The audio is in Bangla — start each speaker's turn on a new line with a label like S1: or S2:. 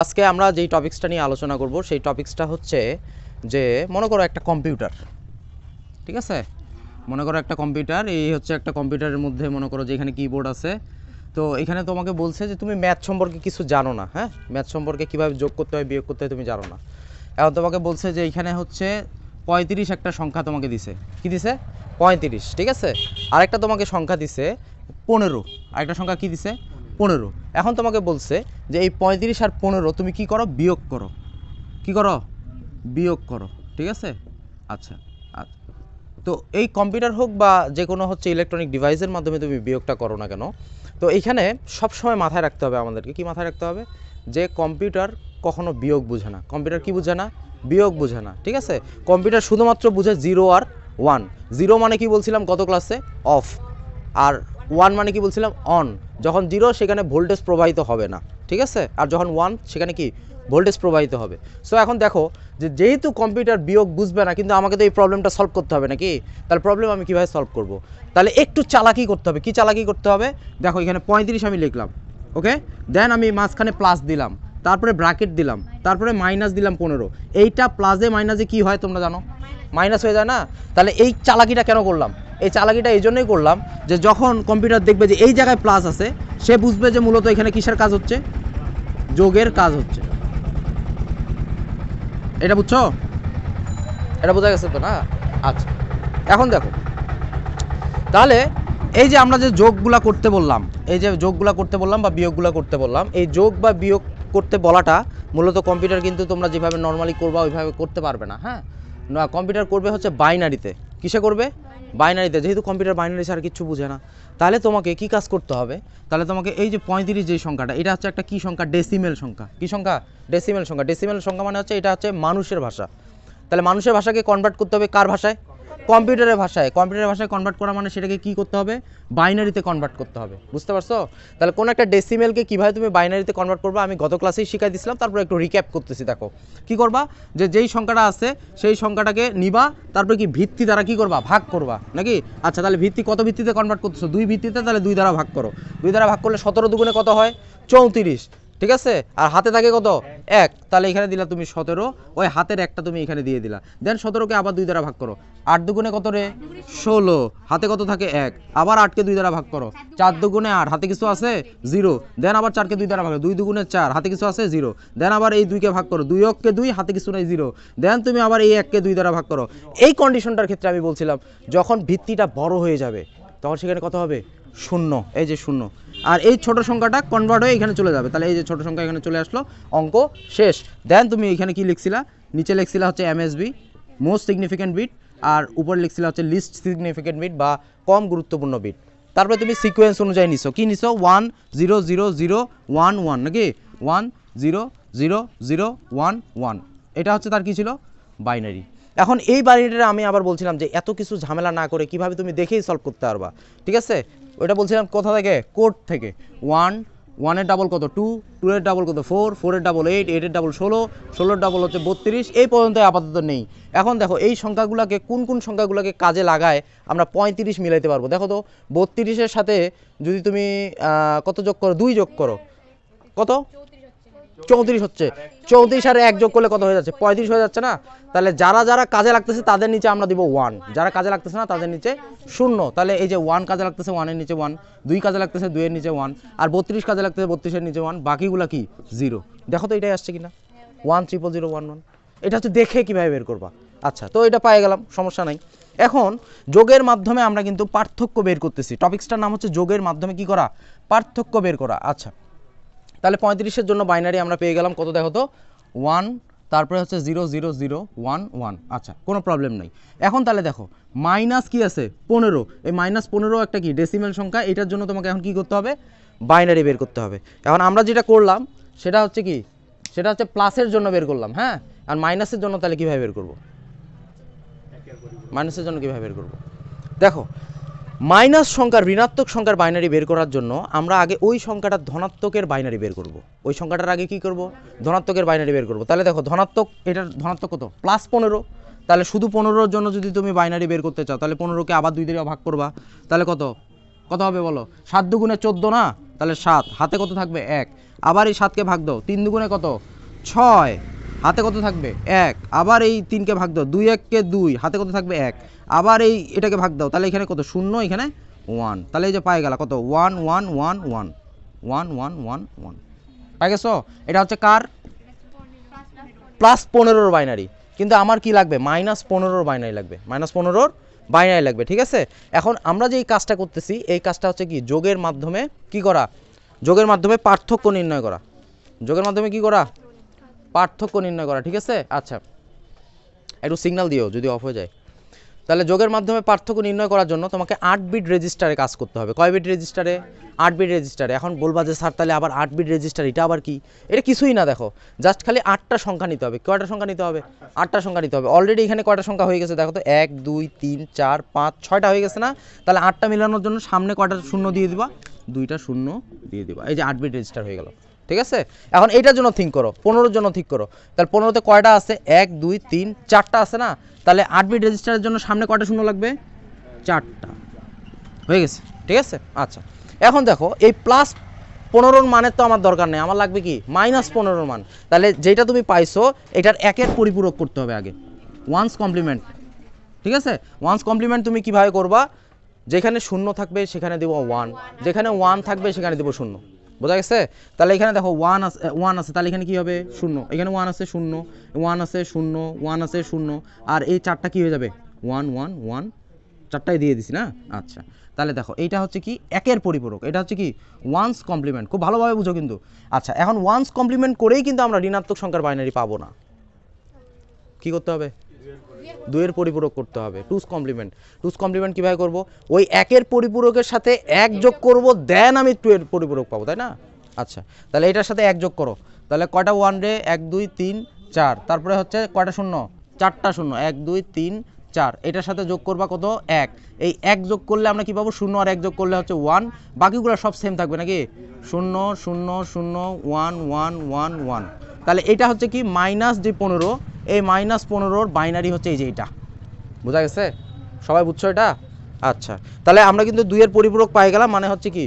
S1: আজকে আমরা যেই টপিক্সটা নিয়ে আলোচনা করব সেই টপিক্সটা হচ্ছে যে মনে করো একটা কম্পিউটার, ঠিক আছে? মনে করো একটা কম্পিউটার, এই হচ্ছে একটা কম্পিউটারের মধ্যে মনে করো যে এখানে কিবোর্ড আছে। তো এখানে তোমাকে বলছে যে তুমি ম্যাথ সম্পর্কে কিছু জানো না, হ্যাঁ, ম্যাথ সম্পর্কে কীভাবে যোগ করতে হয় বিয়োগ করতে হয় তুমি জানো না। এখন তোমাকে বলছে যে এখানে হচ্ছে 35 একটা সংখ্যা তোমাকে দিছে, কি দিছে? 35, ঠিক আছে। আরেকটা তোমাকে সংখ্যা দিছে 15, আরেকটা সংখ্যা কি দিছে? 15। এখন তোমাকে বলছে যে এই 35 আর 15 তুমি কি করো? বিয়োগ করো। কি করো? বিয়োগ করো, ঠিক আছে। আচ্ছা আচ্ছা, তো এই কম্পিউটার হোক বা যে কোনো হচ্ছে ইলেকট্রনিক ডিভাইসের মাধ্যমে তুমি বিয়োগটা করো না কেন, তো এইখানে সবসময় মাথায় রাখতে হবে আমাদেরকে, কি মাথায় রাখতে হবে? যে কম্পিউটার কখনো বিয়োগ বুঝে না। কম্পিউটার কি বুঝে না? বিয়োগ বুঝে না, ঠিক আছে। কম্পিউটার শুধুমাত্র বুঝে 0 আর 1। 0 মানে কি বলছিলাম গত ক্লাসে? অফ। আর 1 মানে কি বলছিলাম? অন। যখন 0 সেখানে ভোল্টেজ প্রবাহিত হবে না, ঠিক আছে। আর যখন 1 সেখানে কি ভোল্টেজ প্রবাহিত হবে। সো এখন দেখো যে যেহেতু কম্পিউটার বিয়োগ বুঝবে না, কিন্তু আমাকে তো এই প্রবলেমটা সলভ করতে হবে নাকি? তাহলে প্রবলেম আমি কীভাবে সলভ করব? তাহলে একটু চালাকি করতে হবে। কি চালাকি করতে হবে? দেখো এখানে 35 আমি লিখলাম, ওকে, দেন আমি মাঝখানে প্লাস দিলাম, তারপরে ব্র্যাকেট দিলাম, তারপরে মাইনাস দিলাম 15। এইটা প্লাসে মাইনাসে কি হয় তোমরা জানো? মাইনাস হয়ে যায় না? তাহলে এই চালাকিটা কেন করলাম? এই চালাকিটা এই জন্যই করলাম যে যখন কম্পিউটার দেখবে যে এই জায়গায় প্লাস আছে, সে বুঝবে যে মূলত এখানে কিসের কাজ হচ্ছে? যোগের কাজ হচ্ছে। এটা বুঝছো? এটা বোঝা গেছে তো না? আচ্ছা, এখন দেখো তাহলে এই যে আমরা যে যোগগুলা করতে বললাম, এই যে যোগগুলা করতে বললাম বা বিয়োগগুলা করতে বললাম, এই যোগ বা বিয়োগ করতে বলাটা মূলত কম্পিউটার কিন্তু তোমরা যেভাবে নর্মালি করবা ওইভাবে করতে পারবে না, হ্যাঁ। না, কম্পিউটার করবে হচ্ছে বাইনারিতে। কিসে করবে? বাইনারিতে। যেহেতু কম্পিউটার বাইনারি ছাড়া কিচ্ছু বুঝে না, তাহলে তোমাকে কি কাজ করতে হবে? তাহলে তোমাকে এই যে 35 যে সংখ্যাটা, এটা হচ্ছে একটা কি সংখ্যা? ডেসিমেল সংখ্যা। কি সংখ্যা? ডেসিমেল সংখ্যা। ডেসিমেল সংখ্যা মানে হচ্ছে এটা হচ্ছে মানুষের ভাষা। তাহলে মানুষের ভাষাকে কনভার্ট করতে হবে কার ভাষায়? কম্পিউটারের ভাষায়। কম্পিউটারের ভাষায় কনভার্ট করা মানে সেটাকে কি করতে হবে? বাইনারিতে কনভার্ট করতে হবে। বুঝতে পারছো? তাহলে কোন একটা ডেসিমেলকে কিভাবে তুমি বাইনারিতে কনভার্ট করবা আমি গত ক্লাসেই শিখাই দিয়েছিলাম, তারপর একটু রিক্যাপ করতেছি। দেখো কি করবা, যে যেই সংখ্যাটা আছে সেই সংখ্যাটাকে নিবা, তারপরে কি ভিত্তি দ্বারা কি করবা? ভাগ করবা নাকি? আচ্ছা, তাহলে ভিত্তি কত ভিত্তিতে কনভার্ট করতেছো? 2 ভিত্তিতে। তাহলে 2 দ্বারা ভাগ করো। 2 দ্বারা ভাগ করলে 17 দুগুণে কত হয়? 34, ঠিক আছে। আর হাতে থাকে কত? 1। তাহলে এখানে দিলা তুমি 17, ওই হাতের একটা তুমি এখানে দিয়ে দিলা। দেন 17কে আবার 2 দ্বারা ভাগ করো। 8 দুগুণে কত রে? 16। হাতে কত থাকে? 1। আবার 8কে 2 দ্বারা ভাগ করো। 4 দুগুণে 8, হাতে কিছু আছে? 0। দেন আবার 4কে 2 দ্বারা ভাগ করো। 2 দুগুণে 4, হাতে কিছু আছে? 0। দেন আবার এই 2কে ভাগ করো। 2 অক্ষে 2, হাতে কিছু নাই, 0। দেন তুমি আবার এই 1কে 2 দ্বারা ভাগ করো। এই কন্ডিশনটার ক্ষেত্রে আমি বলছিলাম যখন ভিত্তিটা বড় হয়ে যাবে তখন সেখানে কত হবে? 0। এই যে 0। আর এই ছোট সংখ্যাটা কনভার্ট হয়ে এখানে চলে যাবে। তাহলে এই যে ছোট সংখ্যা এখানে চলে আসলো, অঙ্ক শেষ। দেন তুমি এখানে কি লিখছিলা? নিচে লিখছিলা হচ্ছে এমএসবি, মোস্ট সিগনিফিক্যান্ট বিট, আর উপরে লিখছিলা হচ্ছে লিস্ট সিগনিফিক্যান্ট বিট বা কম গুরুত্বপূর্ণ বিট। তারপরে তুমি সিকোয়েন্স অনুযায়ী নিছো, কি নিছো? 1 0 0 0 1 1 নাকি? 1 0 0 0 1 1। এটা হচ্ছে তার কি ছিল? বাইনারি। এখন এই বাইনারিটা আমি আবার বলছিলাম যে এত কিছু ঝামেলা না করে কিভাবে তুমি দেখেই সলভ করতে পারবা, ঠিক আছে। ওইটা বলছিলাম কোথা থেকে? কোড থেকে। 1 1 এর ডাবল কত? 2 2 এর ডাবল কত? 4 4 এর ডাবল 8 8 এর ডাবল 16 16 এর ডাবল হচ্ছে 32। এই পর্যন্ত আপাতত নেই। এখন দেখো এই সংখ্যাগুলোকে কোন কোন সংখ্যাগুলোকে কাজে লাগায় আমরা 35 মিলাইতে পারবো। দেখো তো 32-এর সাথে যদি তুমি কত যোগ করো? 2 যোগ করো, কত? 34 হচ্ছে। 34 আর 1 যোগ করলে কত হয়ে যাচ্ছে? 35 হয়ে যাচ্ছে না? তাহলে যারা যারা কাজে লাগতেছে তাদের নিচে আমরা দিব 1, যারা কাজে লাগতেছে না তাদের নিচে 0। তাহলে এই যে 1 কাজে লাগতেছে 1 এর নিচে 1, 2 কাজে লাগতেছে 2 এর নিচে 1, আর 32 কাজে লাগতেছে 32 এর নিচে 1, বাকিগুলো কি 0। দেখো তো এটাই আসছে কিনা? 1 0 0 1 1। এটা হচ্ছে দেখে কিভাবে বের করবা। আচ্ছা, তো এটা পেয়ে গেলাম, সমস্যা নাই। এখন যোগের মাধ্যমে আমরা কিন্তু পার্থক্য বের করতেছি। টপিকসটার নাম হচ্ছে যোগের মাধ্যমে কি করা? পার্থক্য বের করা। আচ্ছা, তাহলে 35-এর জন্য বাইনারি আমরা পেয়ে গেলাম কত? দেখো তো 1, তারপরে হচ্ছে 0 0 0 1 1। আচ্ছা, কোনো প্রবলেম নাই। এখন তাহলে দেখো মাইনাস কি আছে? 15। এই -15 একটা কি ডেসিমেল সংখ্যা, এটার জন্য তোমাকে এখন কি করতে হবে? বাইনারি বের করতে হবে। এখন আমরা যেটা করলাম সেটা হচ্ছে কি? সেটা হচ্ছে প্লাসের জন্য বের করলাম, হ্যাঁ। আর মাইনাসের জন্য তাহলে কীভাবে বের করব? মাইনাসের জন্য কীভাবে বের করব? দেখো মাইনাস সংখ্যার, ঋণাত্মক সংখ্যার বাইনারি বের করার জন্য আমরা আগে ওই সংখ্যাটার ধনাত্মকের বাইনারি বের করব। ওই সংখ্যাটার আগে কি করব? ধনাত্মকের বাইনারি বের করব। তাহলে দেখো ধনাত্মক, এটার ধনাত্মক কত? +15। তাহলে শুধু 15-র জন্য যদি তুমি বাইনারি বের করতে চাও তাহলে 15কে আবার 2 দিয়ে ভাগ করবা। তাহলে কত কত হবে বলো? 7 দুগুণে 14 না? তাহলে 7, হাতে কত থাকবে? 1। আবার এই 7কে ভাগ দাও, 3 দুগুণে কত? 6, হাতে কত থাকবে 1, আবার এই 3কে ভাগ দাও, 2 1 কে 2, হাতে কত থাকবে 1, আবার এই এটাকে ভাগ দাও, তাহলে এখানে কত 0, এখানে 1, তাহলে এই যে পাই গেল কত 1 1 1 1 1 1 1 1 পাই গেছো। এটা হচ্ছে কার +15 বাইনারি, কিন্তু আমার কি লাগবে -15 বাইনারি লাগবে, -15 বাইনারি লাগবে, ঠিক আছে। এখন আমরা যে এই কাজটা করতেছি এই কাজটা হচ্ছে কি যোগের মাধ্যমে কি করা, যোগের মাধ্যমে পার্থক্য নির্ণয় করা, যোগের মাধ্যমে কি করা পার্থক্য নির্ণয় করা, ঠিক আছে। আচ্ছা একটু সিগন্যাল দিও যদি অফ হয়ে যায়। তাহলে যোগের মাধ্যমে পার্থক্য নির্ণয় করার জন্য তোমাকে 8 বিট রেজিস্টারে কাজ করতে হবে। কয় বিট রেজিস্টারে 8 বিট রেজিস্টারে। এখন বলবা যে স্যার তাহলে আবার 8 বিট রেজিস্টার এটা আবার কি, এটা কিছুই না, দেখো জাস্ট খালি 8টা সংখ্যা নিতে হবে। কয়টা সংখ্যা নিতে হবে 8টা সংখ্যা নিতে হবে। অলরেডি এখানে কয়টা সংখ্যা হয়ে গেছে দেখো তো 1 2 3 4 5 6টা হয়ে গেছে না, তাহলে 8টা মিলানোর জন্য সামনে কয়টা শূন্য দিয়ে দিবা, 2টা শূন্য দিয়ে দিবা, এই যে 8 বিট রেজিস্টার হয়ে গেল, ঠিক আছে। এখন এইটার জন্য থিঙ্ক করো, 15-র জন্য ঠিক করো, তাহলে 15তে কয়টা আছে 1 2 3 4টা আছে না, তাহলে 8 বিট রেজিস্টারের জন্য সামনে কয়টা শূন্য লাগবে 4টা, হয়ে গেছে, ঠিক আছে। আচ্ছা এখন দেখো এই +15 মানের তো আমার দরকার নেই, আমার লাগবে কি -15 মান। তাহলে যেটা তুমি পাইছো এটার একের পরিপূরক করতে হবে আগে, ওয়ান্স কমপ্লিমেন্ট, ঠিক আছে। ওয়ান্স কমপ্লিমেন্ট তুমি কিভাবে করবা, যেখানে শূন্য থাকবে সেখানে দেবো 1, যেখানে 1 থাকবে সেখানে দেবো 0, বোঝা গেছে। তাহলে এখানে দেখো 1 আছে তাহলে এখানে কি হবে 0, এখানে 1 আছে 0, 1 আছে 0, 1 আছে 0, আর এই 4টা কি হয়ে যাবে 1 1 1, 4টাই দিয়ে দিছি না। আচ্ছা তাহলে দেখো এইটা হচ্ছে কি একের পরিপূরক, এটা হচ্ছে কি ওয়ান্স কমপ্লিমেন্ট, খুব ভালোভাবে বুঝো কিন্তু। আচ্ছা এখন ওয়ান্স কমপ্লিমেন্ট করেই কিন্তু আমরা ঋণাত্মক সংখ্যার বাইনারি পাবো না, কি করতে হবে 2 এর পরিপূরক করতে হবে, টুস কমপ্লিমেন্ট। টুস কমপ্লিমেন্ট কীভাবে করবো, ওই একের পরিপূরকের সাথে 1 যোগ করব, দেন আমি 2 এর পরিপূরক পাবো, তাই না। আচ্ছা তাহলে এটার সাথে 1 যোগ করো, তাহলে কয়টা 1 রে 1 2 3 4, তারপরে হচ্ছে কয়টা শূন্য 4টা শূন্য, 1 2 3 4, এটার সাথে যোগ করবা কত 1, এই 1 যোগ করলে আমরা কি পাবো 0, আর 1 যোগ করলে হচ্ছে 1, বাকিগুলো সব সেম থাকবে নাকি 0 0 0 1 1 1 1। তাহলে এটা হচ্ছে কি -15, এই -15-র বাইনারি হচ্ছে এই যে এইটা, বোঝা গেছে, সবাই বুঝছো এটা। আচ্ছা তাহলে আমরা কিন্তু 2 এর পরিপূরক পাই গেলাম, মানে হচ্ছে কি